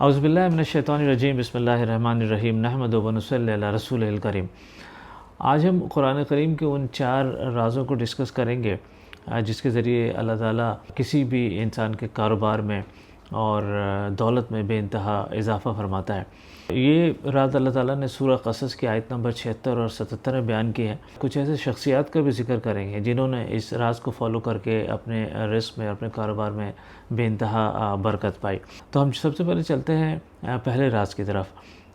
اعوذ باللہ من الشیطان الرجیم، بسم اللہ الرحمن الرحیم، نحمدہ و نصلی علی رسولہ الکریم۔ آج ہم قرآن کریم کے ان 4 رازوں کو ڈسکس کریں گے جس کے ذریعے اللہ تعالیٰ کسی بھی انسان کے کاروبار میں اور دولت میں بے انتہا اضافہ فرماتا ہے۔ یہ راز اللہ تعالیٰ نے سورہ قصص کی آیت نمبر 76 اور 77 میں بیان کی ہے۔ کچھ ایسے شخصیات کا بھی ذکر کریں گے جنہوں نے اس راز کو فالو کر کے اپنے رزق میں، اپنے کاروبار میں بے انتہا برکت پائی۔ تو ہم سب سے پہلے چلتے ہیں پہلے راز کی طرف۔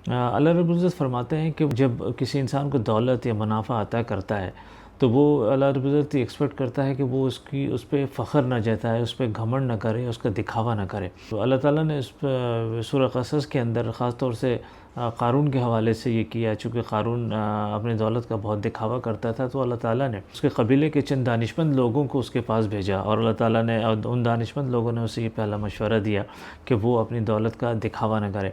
اللہ رب العزت فرماتے ہیں کہ جب کسی انسان کو دولت یا منافع عطا کرتا ہے تو وہ اللہ رب العزت ایکسپیکٹ کرتا ہے کہ وہ اس پہ فخر نہ جتائے، اس پہ گھمنڈ نہ کرے، اس کا دکھاوا نہ کرے۔ تو اللہ تعالیٰ نے اس سورہ قصص کے اندر خاص طور سے قارون کے حوالے سے یہ کیا، چونکہ قارون اپنی دولت کا بہت دکھاوا کرتا تھا، تو اللہ تعالیٰ نے اس کے قبیلے کے چند دانشمند لوگوں کو اس کے پاس بھیجا، اور اللہ تعالیٰ نے ان دانشمند لوگوں نے اسے یہ پہلا مشورہ دیا کہ وہ اپنی دولت کا دکھاوا نہ کرے۔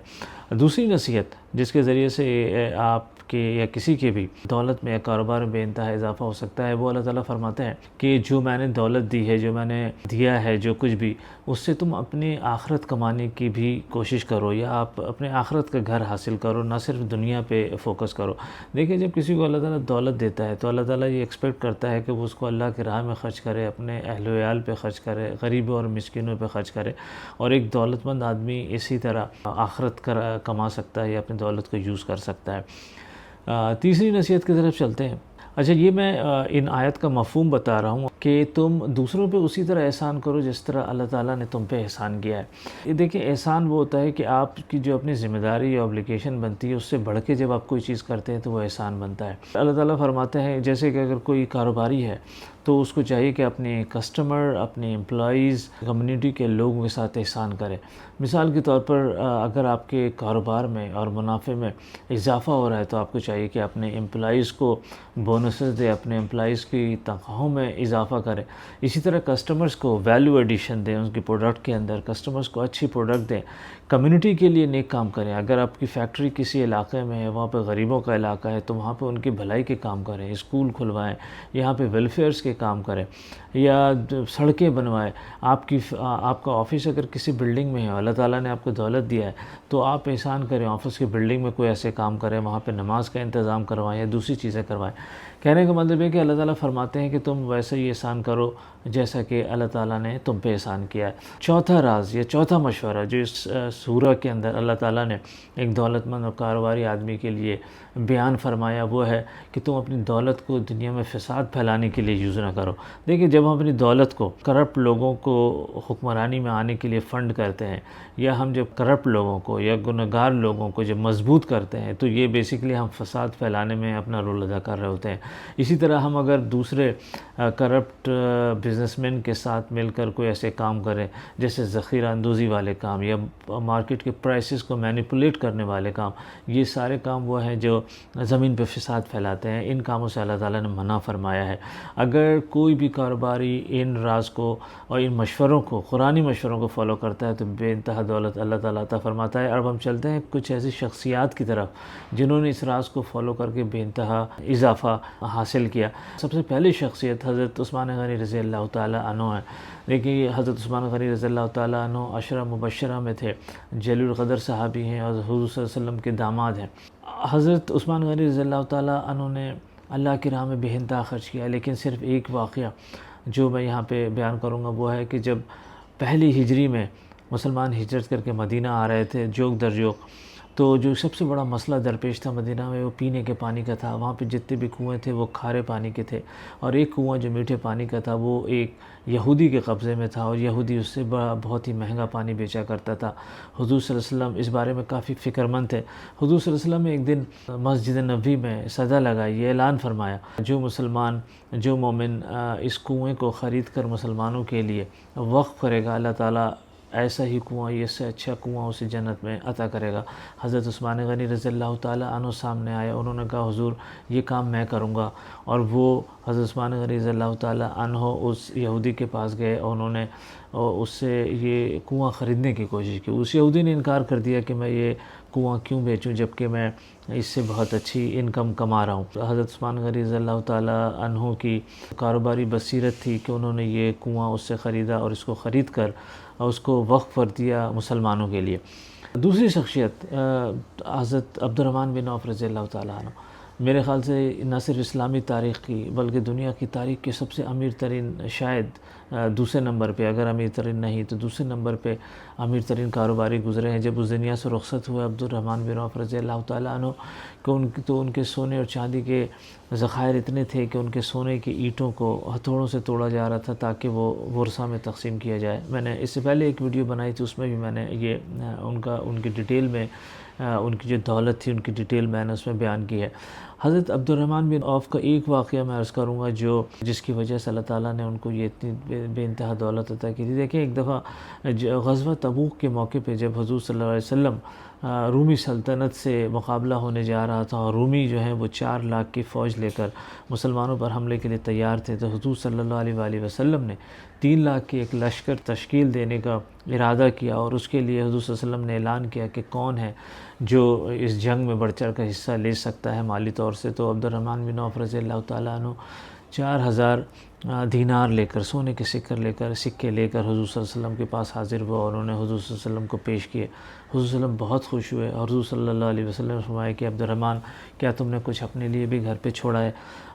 دوسری نصیحت جس کے ذریعے سے آپ کے یا کسی کے بھی دولت میں یا کاروبار میں بے انتہا اضافہ ہو سکتا ہے، وہ اللہ تعالیٰ فرماتے ہیں کہ جو میں نے دولت دی ہے، جو میں نے دیا ہے، جو کچھ بھی، اس سے تم اپنی آخرت کمانے کی بھی کوشش کرو، یا آپ اپنے آخرت کا گھر حاصل کرو، نہ صرف دنیا پہ فوکس کرو۔ دیکھیں، جب کسی کو اللہ تعالیٰ دولت دیتا ہے تو اللہ تعالیٰ یہ ایکسپیکٹ کرتا ہے کہ وہ اس کو اللہ کی راہ میں خرچ کرے، اپنے اہل و عیال پہ خرچ کرے، غریبوں اور مسکینوں پہ خرچ کرے، اور ایک دولت مند آدمی اسی طرح آخرت کما سکتا ہے یا اپنی دولت کو یوز کر سکتا ہے۔ تیسری نصیحت کی طرف چلتے ہیں۔ اچھا، یہ میں ان آیت کا مفہوم بتا رہا ہوں کہ تم دوسروں پہ اسی طرح احسان کرو جس طرح اللہ تعالیٰ نے تم پہ احسان کیا ہے۔ یہ دیکھیں، احسان وہ ہوتا ہے کہ آپ کی جو اپنی ذمہ داری یا اوبلیگیشن بنتی ہے اس سے بڑھ کے جب آپ کوئی چیز کرتے ہیں تو وہ احسان بنتا ہے۔ اللہ تعالیٰ فرماتے ہیں جیسے کہ اگر کوئی کاروباری ہے تو اس کو چاہیے کہ اپنے کسٹمر، اپنے امپلائیز، کمیونٹی کے لوگوں کے ساتھ احسان کرے۔ مثال کے طور پر اگر آپ کے کاروبار میں اور منافع میں اضافہ ہو رہا ہے تو آپ کو چاہیے کہ اپنے امپلائیز کو بونسز دے، اپنے امپلائیز کی تنخواہوں میں اضافہ کرے۔ اسی طرح کسٹمرز کو ویلیو ایڈیشن دیں ان کی پروڈکٹ کے اندر، کسٹمرز کو اچھی پروڈکٹ دیں، کمیونٹی کے لیے نیک کام کریں۔ اگر آپ کی فیکٹری کسی علاقے میں ہے، وہاں پہ غریبوں کا علاقہ ہے، تو وہاں پہ ان کی بھلائی کے کام کریں، اسکول کھلوائیں، یہاں پہ ویلفیئرز کے کام کریں، یا سڑکیں بنوائیں۔ آپ کا آفس اگر کسی بلڈنگ میں ہے، اللہ تعالیٰ نے آپ کو دولت دیا ہے، تو آپ احسان کریں، آفس کی بلڈنگ میں کوئی ایسے کام کریں، وہاں پہ نماز کا انتظام کروائیں یا دوسری چیزیں کروائیں۔ کہنے کا مطلب ہے کہ اللہ تعالیٰ فرماتے ہیں کہ تم ویسے ہی احسان کرو جیسا کہ اللہ تعالیٰ نے تم پہ احسان کیا ہے۔ چوتھا راز یا چوتھا مشورہ جو اس سورہ کے اندر اللہ تعالیٰ نے ایک دولت مند اور کاروباری آدمی کے لیے بیان فرمایا، وہ ہے کہ تم اپنی دولت کو دنیا میں فساد پھیلانے کے لیے یوز نہ کرو۔ دیکھیں، جب ہم اپنی دولت کو کرپٹ لوگوں کو حکمرانی میں آنے کے لیے فنڈ کرتے ہیں، یا ہم جب کرپٹ لوگوں کو یا گنہگار لوگوں کو جب مضبوط کرتے ہیں، تو یہ بیسیکلی ہم فساد پھیلانے میں اپنا رول ادا کر رہے ہوتے ہیں۔ اسی طرح ہم اگر دوسرے کرپٹ بزنس مین کے ساتھ مل کر کوئی ایسے کام کریں جیسے ذخیرہ اندوزی والے کام یا مارکیٹ کے پرائسز کو مینیپولیٹ کرنے والے کام، یہ سارے کام وہ ہیں جو زمین پہ فساد پھیلاتے ہیں۔ ان کاموں سے اللہ تعالیٰ نے منع فرمایا ہے۔ اگر کوئی بھی کاروباری ان راز کو اور ان مشوروں کو، قرآنی مشوروں کو فالو کرتا ہے تو بے انتہا دولت اللہ تعالیٰ عطا فرماتا ہے۔ اب ہم چلتے ہیں کچھ ایسی شخصیات کی طرف جنہوں نے اس راز کو فالو کر کے بے انتہا اضافہ حاصل کیا۔ سب سے پہلی شخصیت حضرت عثمان غنی رضی اللہ تعالیٰ عنہ ہے۔ دیکھیے، حضرت عثمان غنی رضی اللہ تعالیٰ عنہ عشرہ مبشرہ میں تھے، جلیل القدر صحابی ہیں اور حضور صلی اللہ علیہ وسلم کے داماد ہیں۔ حضرت عثمان غنی رضی اللہ تعالیٰ عنہ نے اللہ کی راہ میں بے انتہا خرچ کیا، لیکن صرف ایک واقعہ جو میں یہاں پہ بیان کروں گا وہ ہے کہ جب پہلی ہجری میں مسلمان ہجرت کر کے مدینہ آ رہے تھے جوک در جوک، تو جو سب سے بڑا مسئلہ درپیش تھا مدینہ میں وہ پینے کے پانی کا تھا۔ وہاں پہ جتنے بھی کنویں تھے وہ کھارے پانی کے تھے، اور ایک کنواں جو میٹھے پانی کا تھا وہ ایک یہودی کے قبضے میں تھا، اور یہودی اس سے بہت ہی مہنگا پانی بیچا کرتا تھا۔ حضور صلی اللہ علیہ وسلم اس بارے میں کافی فکر مند تھے۔ حضور صلی اللہ علیہ وسلم نے ایک دن مسجد نبوی میں صدا لگائی، یہ اعلان فرمایا، جو مسلمان، جو مومن اس کنویں کو خرید کر مسلمانوں کے لیے وقف کرے گا، اللہ تعالیٰ ایسا ہی کنواں، اس سے اچھا کنواں اسے جنت میں عطا کرے گا۔ حضرت عثمان غنی رضی اللہ تعالیٰ عنہ سامنے آئے، انہوں نے کہا حضور یہ کام میں کروں گا، اور وہ حضرت عثمان غنی رضی اللہ تعالیٰ عنہ اس یہودی کے پاس گئے اور انہوں نے اس سے یہ کنواں خریدنے کی کوشش کی۔ اس یہودی نے انکار کر دیا کہ میں یہ کنواں کیوں بیچوں جبکہ میں اس سے بہت اچھی انکم کما رہا ہوں۔ حضرت عثمان غنی رضی اللہ تعالیٰ عنہ کی کاروباری بصیرت تھی کہ انہوں نے یہ کنواں اس سے خریدا اور اس کو خرید کر اس کو وقف کر دیا مسلمانوں کے لیے۔ دوسری شخصیت حضرت عبد الرحمن بن عوف رضی اللہ تعالیٰ عنہ، میرے خیال سے نہ صرف اسلامی تاریخ کی بلکہ دنیا کی تاریخ کے سب سے امیر ترین، شاید دوسرے نمبر پہ، اگر امیر ترین نہیں تو دوسرے نمبر پہ امیر ترین کاروباری گزرے ہیں۔ جب اس دنیا سے رخصت ہوئے عبد الرحمن بن عوف رضی اللہ تعالیٰ عنہ تو ان کے سونے اور چاندی کے ذخائر اتنے تھے کہ ان کے سونے کی اینٹوں کو ہتھوڑوں سے توڑا جا رہا تھا تاکہ وہ ورثہ میں تقسیم کیا جائے۔ میں نے اس سے پہلے ایک ویڈیو بنائی تھی، اس میں بھی میں نے یہ ان کی ڈیٹیل میں ان کی جو دولت تھی ان کی ڈیٹیل میں نے اس میں بیان کی ہے۔ حضرت عبد الرحمن بن عوف کا ایک واقعہ میں عرض کروں گا جس کی وجہ سے اللہ تعالیٰ نے ان کو یہ اتنی بے انتہا دولت عطا کی تھی۔ دیکھیں، ایک دفعہ غزوہ تبوک کے موقع پہ جب حضور صلی اللہ علیہ وسلم رومی سلطنت سے مقابلہ ہونے جا رہا تھا اور رومی جو ہیں وہ 4 لاکھ کی فوج لے کر مسلمانوں پر حملے کے لیے تیار تھے، تو حضور صلی اللہ علیہ وآلہ وسلم نے 3 لاکھ کی ایک لشکر تشکیل دینے کا ارادہ کیا، اور اس کے لیے حضور صلی اللہ علیہ وسلم نے اعلان کیا کہ کون ہے جو اس جنگ میں بڑھ چڑھ کر حصہ لے سکتا ہے مالی طور سے۔ تو عبد الرحمن بن عوف رضی اللہ تعالیٰ عنہ 4000 دینار لے کر، سونے کے سکے لے کر حضور صلی اللہ علیہ وسلم کے پاس حاضر ہوا، اور انہوں نے حضور صلی اللہ علیہ وسلم کو پیش کیے۔ حضور صلی اللہ علیہ وسلم بہت خوش ہوئے، اور حضور صلی اللہ علیہ وسلم نے فرمایا کہ عبد الرحمن، کیا تم نے کچھ اپنے لیے بھی گھر پہ چھوڑا ہے؟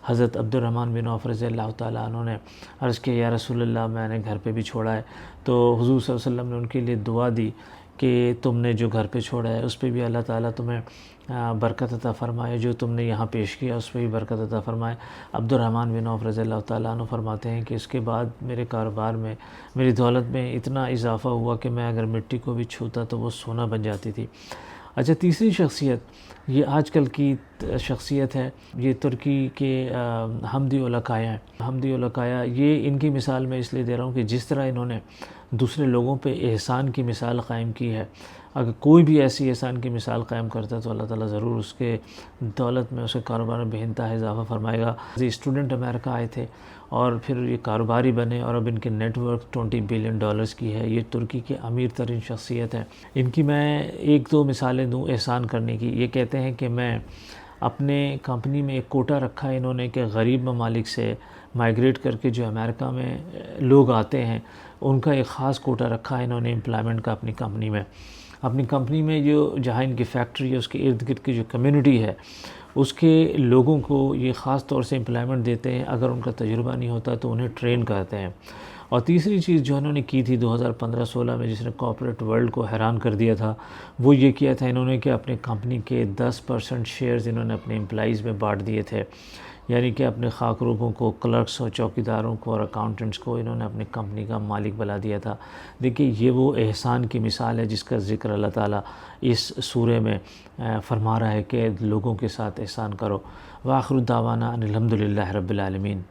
حضرت عبد الرحمن بن عوف رضی اللہ تعالیٰ عنہ نے عرض کیا، یا رسول اللہ، میں نے گھر پہ بھی چھوڑا ہے۔ تو حضور صلی اللہ علیہ وسلم نے ان کے لیے دعا دی کہ تم نے جو گھر پہ چھوڑا ہے اس پہ بھی اللہ تعالیٰ تمہیں برکت عطا فرمائے، جو تم نے یہاں پیش کیا اس پہ بھی برکت عطا فرمائے۔ عبد الرحمن بن عوف رضی اللہ تعالیٰ عنہ فرماتے ہیں کہ اس کے بعد میرے کاروبار میں، میری دولت میں اتنا اضافہ ہوا کہ میں اگر مٹی کو بھی چھوتا تو وہ سونا بن جاتی تھی۔ اچھا، تیسری شخصیت یہ آج کل کی شخصیت ہے، یہ ترکی کے حمدی اولکایا ہیں۔ حمدی اولکایا، یہ ان کی مثال میں اس لیے دے رہا ہوں کہ جس طرح انہوں نے دوسرے لوگوں پہ احسان کی مثال قائم کی ہے، اگر کوئی بھی ایسی احسان کی مثال قائم کرتا ہے تو اللہ تعالیٰ ضرور اس کے دولت میں، اس کے کاروبار میں بے انتہا اضافہ فرمائے گا۔ یہ اسٹوڈنٹ امریکہ آئے تھے اور پھر یہ کاروباری بنے، اور اب ان کے نیٹ ورک $20 بلین کی ہے۔ یہ ترکی کے امیر ترین شخصیت ہے۔ ان کی میں 1-2 مثالیں دوں احسان کرنے کی۔ یہ کہتے ہیں کہ میں اپنے کمپنی میں ایک کوٹا رکھا ہے انہوں نے کہ غریب ممالک سے مائیگریٹ کر کے جو امریکہ میں لوگ آتے ہیں ان کا ایک خاص کوٹا رکھا ہے انہوں نے امپلائمنٹ کا اپنی کمپنی میں جو جہاں ان کی فیکٹری ہے اس کے ارد گرد کی جو کمیونٹی ہے اس کے لوگوں کو یہ خاص طور سے امپلائمنٹ دیتے ہیں، اگر ان کا تجربہ نہیں ہوتا تو انہیں ٹرین کرتے ہیں۔ اور تیسری چیز جو انہوں نے کی تھی 2015-16 میں، جس نے کارپوریٹ ورلڈ کو حیران کر دیا تھا، وہ یہ کیا تھا انہوں نے کہ اپنے کمپنی کے 10% شیئرز انہوں نے اپنے امپلائیز میں بانٹ دیے تھے، یعنی کہ اپنے خاکروبوں کو، کلرکس اور چوکیداروں کو اور اکاؤنٹنٹس کو انہوں نے اپنی کمپنی کا مالک بنا دیا تھا۔ دیکھیے، یہ وہ احسان کی مثال ہے جس کا ذکر اللہ تعالیٰ اس سورہ میں فرما رہا ہے کہ لوگوں کے ساتھ احسان کرو۔ وآخر دعوانا ان الحمد للہ رب العالمین۔